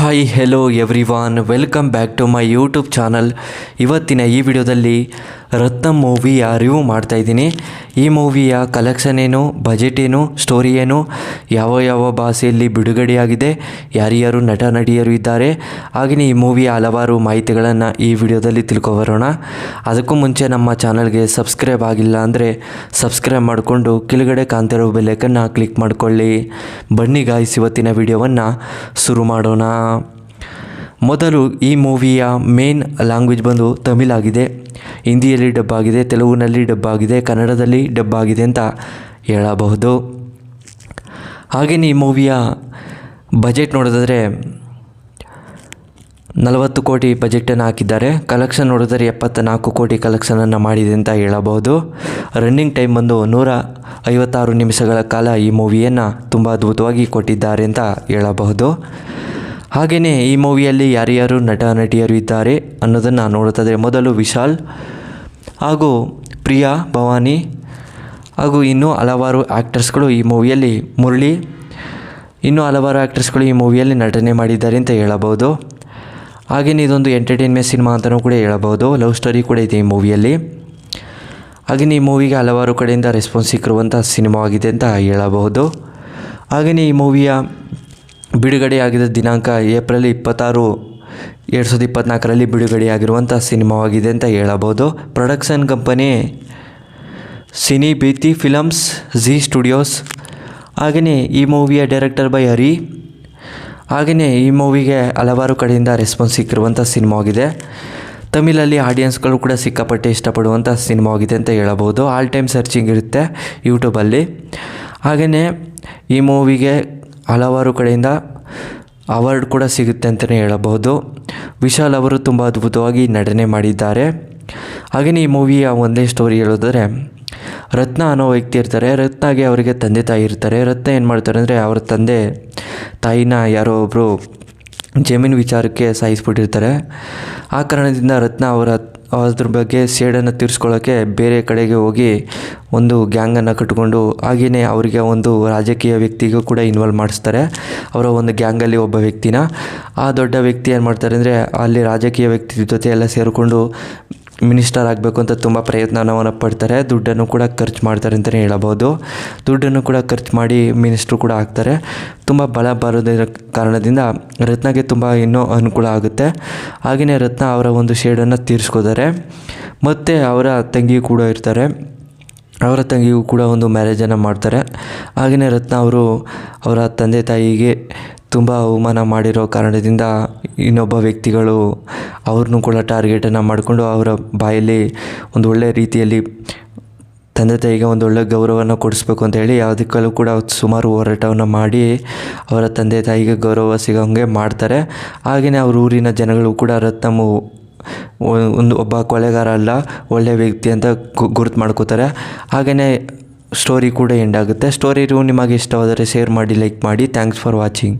Hi hello everyone, welcome back to my YouTube channel. ಇವತ್ತಿನ ಈ ವಿಡಿಯೋದಲ್ಲಿ ರತ್ನ ಮೂವಿಯ ರಿವ್ಯೂ ಮಾಡ್ತಾಯಿದ್ದೀನಿ. ಈ ಮೂವಿಯ ಕಲೆಕ್ಷನ್ ಏನು, ಬಜೆಟ್ ಏನು, ಸ್ಟೋರಿ ಏನು, ಯಾವ ಯಾವ ಭಾಷೆಯಲ್ಲಿ ಬಿಡುಗಡೆಯಾಗಿದೆ, ಯಾರ್ಯಾರು ನಟ ನಟಿಯರು ಇದ್ದಾರೆ, ಹಾಗೆಯೇ ಈ ಮೂವಿಯ ಹಲವಾರು ಮಾಹಿತಿಗಳನ್ನು ಈ ವಿಡಿಯೋದಲ್ಲಿ ತಿಳ್ಕೊಬರೋಣ. ಅದಕ್ಕೂ ಮುಂಚೆ ನಮ್ಮ ಚಾನಲ್ಗೆ ಸಬ್ಸ್ಕ್ರೈಬ್ ಆಗಿಲ್ಲ ಅಂದರೆ ಸಬ್ಸ್ಕ್ರೈಬ್ ಮಾಡಿಕೊಂಡು ಕೆಳಗಡೆ ಕಾಣ್ತಿರೋ ಬೆಲ್ಲೈಕನ್ನು ಕ್ಲಿಕ್ ಮಾಡಿಕೊಳ್ಳಿ. ಬನ್ನಿ ಗಾಯ್ಸ್, ಇವತ್ತಿನ ವಿಡಿಯೋವನ್ನು ಶುರು ಮಾಡೋಣ. ಮೊದಲು ಈ ಮೂವಿಯ ಮೇನ್ ಲ್ಯಾಂಗ್ವೇಜ್ ಬಂದು ತಮಿಳ್ ಆಗಿದೆ, ಹಿಂದಿಯಲ್ಲಿ ಡಬ್ ಆಗಿದೆ, ತೆಲುಗಿನಲ್ಲಿ ಡಬ್ ಆಗಿದೆ, ಕನ್ನಡದಲ್ಲಿ ಡಬ್ ಆಗಿದೆ ಅಂತ ಹೇಳಬಹುದು. ಹಾಗೆಯೇ ಈ ಮೂವಿಯ ಬಜೆಟ್ ನೋಡಿದ್ರೆ 40 ಕೋಟಿ ಬಜೆಟನ್ನು ಹಾಕಿದ್ದಾರೆ. ಕಲೆಕ್ಷನ್ ನೋಡಿದರೆ 74 ಕೋಟಿ ಕಲೆಕ್ಷನನ್ನು ಮಾಡಿದೆ ಅಂತ ಹೇಳಬಹುದು. ರನ್ನಿಂಗ್ ಟೈಮ್ ಬಂದು 156 ನಿಮಿಷಗಳ ಕಾಲ ಈ ಮೂವಿಯನ್ನು ತುಂಬ ಅದ್ಭುತವಾಗಿ ಕೊಟ್ಟಿದ್ದಾರೆ ಅಂತ ಹೇಳಬಹುದು. ಹಾಗೆಯೇ ಈ ಮೂವಿಯಲ್ಲಿ ಯಾರ್ಯಾರು ನಟ ನಟಿಯರು ಇದ್ದಾರೆ ಅನ್ನೋದನ್ನು ನೋಡುತ್ತದೆ. ಮೊದಲು ವಿಶಾಲ್ ಹಾಗೂ ಪ್ರಿಯಾ ಭವಾನಿ ಹಾಗೂ ಇನ್ನೂ ಹಲವಾರು ಆ್ಯಕ್ಟರ್ಸ್ಗಳು ಈ ಮೂವಿಯಲ್ಲಿ, ಮುರಳಿ, ಇನ್ನೂ ಹಲವಾರು ಆ್ಯಕ್ಟರ್ಸ್ಗಳು ಈ ಮೂವಿಯಲ್ಲಿ ನಟನೆ ಮಾಡಿದ್ದಾರೆ ಅಂತ ಹೇಳಬಹುದು. ಹಾಗೆಯೇ ಇದೊಂದು ಎಂಟರ್ಟೈನ್ಮೆಂಟ್ ಸಿನಿಮಾ ಅಂತಲೂ ಕೂಡ ಹೇಳಬಹುದು. ಲವ್ ಸ್ಟೋರಿ ಕೂಡ ಇದೆ ಈ ಮೂವಿಯಲ್ಲಿ. ಹಾಗೆಯೇ ಈ ಮೂವಿಗೆ ಹಲವಾರು ಕಡೆಯಿಂದ ರೆಸ್ಪಾನ್ಸ್ ಸಿಕ್ಕಿರುವಂಥ ಸಿನಿಮಾವಾಗಿದೆ ಅಂತ ಹೇಳಬಹುದು. ಹಾಗೆಯೇ ಈ ಮೂವಿಯ ಬಿಡುಗಡೆಯಾಗಿದ್ದ ದಿನಾಂಕ ಏಪ್ರಿಲ್ 26, 2024ರಲ್ಲಿ ಬಿಡುಗಡೆಯಾಗಿರುವಂಥ ಸಿನಿಮಾವಾಗಿದೆ ಅಂತ ಹೇಳಬಹುದು. ಪ್ರೊಡಕ್ಷನ್ ಕಂಪನಿ ಸಿನಿ ಬೀತಿ ಫಿಲಮ್ಸ್, ಜಿ ಸ್ಟುಡಿಯೋಸ್. ಹಾಗೆಯೇ ಈ ಮೂವಿಯ ಡೈರೆಕ್ಟರ್ ಬೈ ಹರಿ. ಹಾಗೆಯೇ ಈ ಮೂವಿಗೆ ಹಲವಾರು ಕಡೆಯಿಂದ ರೆಸ್ಪಾನ್ಸ್ ಸಿಕ್ಕಿರುವಂಥ ಸಿನಿಮಾವಾಗಿದೆ. ತಮಿಳಲ್ಲಿ ಆಡಿಯನ್ಸ್ಗಳು ಕೂಡ ಸಿಕ್ಕಾಪಟ್ಟೆ ಇಷ್ಟಪಡುವಂಥ ಸಿನಿಮಾವಾಗಿದೆ ಅಂತ ಹೇಳಬಹುದು. ಆಲ್ ಟೈಮ್ ಸರ್ಚಿಂಗ್ ಇರುತ್ತೆ ಯೂಟ್ಯೂಬಲ್ಲಿ. ಹಾಗೆಯೇ ಈ ಮೂವಿಗೆ ಹಲವಾರು ಕಡೆಯಿಂದ ಅವಾರ್ಡ್ ಕೂಡ ಸಿಗುತ್ತೆ ಅಂತಲೇ ಹೇಳಬಹುದು. ವಿಶಾಲ್ ಅವರು ತುಂಬ ಅದ್ಭುತವಾಗಿ ನಟನೆ ಮಾಡಿದ್ದಾರೆ. ಹಾಗೆಯೇ ಈ ಮೂವಿಯ ಒಂದೇ ಸ್ಟೋರಿ ಹೇಳೋದಾದರೆ, ರತ್ನ ಅನ್ನೋ ವ್ಯಕ್ತಿ ಇರ್ತಾರೆ. ರತ್ನಾಗೆ ಅವರಿಗೆ ತಂದೆ ತಾಯಿ ಇರ್ತಾರೆ. ರತ್ನ ಏನು ಮಾಡ್ತಾರೆ ಅಂದರೆ, ಅವರ ತಂದೆ ತಾಯಿನ ಯಾರೋ ಒಬ್ಬರು ಜಮೀನು ವಿಚಾರಕ್ಕೆ ಸಾಯಿಸ್ಬಿಟ್ಟಿರ್ತಾರೆ. ಆ ಕಾರಣದಿಂದ ರತ್ನ ಅದ್ರ ಬಗ್ಗೆ ಸೇಡನ್ನು ತೀರಿಸ್ಕೊಳ್ಳೋಕ್ಕೆ ಬೇರೆ ಕಡೆಗೆ ಹೋಗಿ ಒಂದು ಗ್ಯಾಂಗನ್ನು ಕಟ್ಟಿಕೊಂಡು, ಹಾಗೆಯೇ ಅವರಿಗೆ ಒಂದು ರಾಜಕೀಯ ವ್ಯಕ್ತಿಗೂ ಕೂಡ ಇನ್ವಾಲ್ವ್ ಮಾಡಿಸ್ತಾರೆ. ಅವರ ಒಂದು ಗ್ಯಾಂಗಲ್ಲಿ ಒಬ್ಬ ವ್ಯಕ್ತಿನ. ಆ ದೊಡ್ಡ ವ್ಯಕ್ತಿ ಏನು ಮಾಡ್ತಾರೆ ಅಂದರೆ, ಅಲ್ಲಿ ರಾಜಕೀಯ ವ್ಯಕ್ತಿ ಜೊತೆ ಎಲ್ಲ ಸೇರಿಕೊಂಡು ಮಿನಿಸ್ಟರ್ ಆಗಬೇಕು ಅಂತ ತುಂಬ ಪ್ರಯತ್ನವನ್ನು ಪಡ್ತಾರೆ. ದುಡ್ಡನ್ನು ಕೂಡ ಖರ್ಚು ಮಾಡ್ತಾರೆ ಅಂತಲೇ ಹೇಳಬಹುದು. ದುಡ್ಡನ್ನು ಕೂಡ ಖರ್ಚು ಮಾಡಿ ಮಿನಿಸ್ಟ್ರು ಕೂಡ ಆಗ್ತಾರೆ. ತುಂಬ ಬಲ ಬರೋದ್ರ ಕಾರಣದಿಂದ ರತ್ನಗೆ ತುಂಬ ಇನ್ನೂ ಅನುಕೂಲ ಆಗುತ್ತೆ. ಹಾಗೆಯೇ ರತ್ನ ಅವರ ಒಂದು ಶೇಡನ್ನು ತೀರಿಸ್ಕೋತಾರೆ. ಮತ್ತು ಅವರ ತಂಗಿಯೂ ಕೂಡ ಇರ್ತಾರೆ. ಅವರ ತಂಗಿಗೂ ಕೂಡ ಒಂದು ಮ್ಯಾರೇಜನ್ನು ಮಾಡ್ತಾರೆ. ಹಾಗೆಯೇ ರತ್ನ ಅವರು ಅವರ ತಂದೆ ತಾಯಿಗೆ ತುಂಬ ಅವಮಾನ ಮಾಡಿರೋ ಕಾರಣದಿಂದ ಇನ್ನೊಬ್ಬ ವ್ಯಕ್ತಿಗಳು ಅವ್ರನ್ನೂ ಕೂಡ ಟಾರ್ಗೆಟನ್ನು ಮಾಡಿಕೊಂಡು ಅವರ ಬಾಯಲ್ಲಿ ಒಂದು ಒಳ್ಳೆಯ ರೀತಿಯಲ್ಲಿ ತಂದೆ ತಾಯಿಗೆ ಒಂದು ಒಳ್ಳೆಯ ಗೌರವವನ್ನು ಕೊಡಿಸ್ಬೇಕು ಅಂತ ಹೇಳಿ ಯಾವುದಕ್ಕೂ ಕೂಡ ಸುಮಾರು ಹೋರಾಟವನ್ನು ಮಾಡಿ ಅವರ ತಂದೆ ತಾಯಿಗೆ ಗೌರವ ಸಿಗೋಂಗೆ ಮಾಡ್ತಾರೆ. ಹಾಗೆಯೇ ಅವ್ರ ಊರಿನ ಜನಗಳು ಕೂಡ ರತ್ನಮ್ಮ ಒಬ್ಬ ಕೊಲೆಗಾರ ಅಲ್ಲ, ಒಳ್ಳೆಯ ವ್ಯಕ್ತಿ ಅಂತ ಗುರುತು ಮಾಡ್ಕೋತಾರೆ. ಹಾಗೆಯೇ ಸ್ಟೋರಿ ಕೂಡ ಎಂಡ್ ಆಗುತ್ತೆ. ಸ್ಟೋರಿ ನಿಮಗೆ ಇಷ್ಟವಾದರೆ ಶೇರ್ ಮಾಡಿ, ಲೈಕ್ ಮಾಡಿ. Thanks for watching.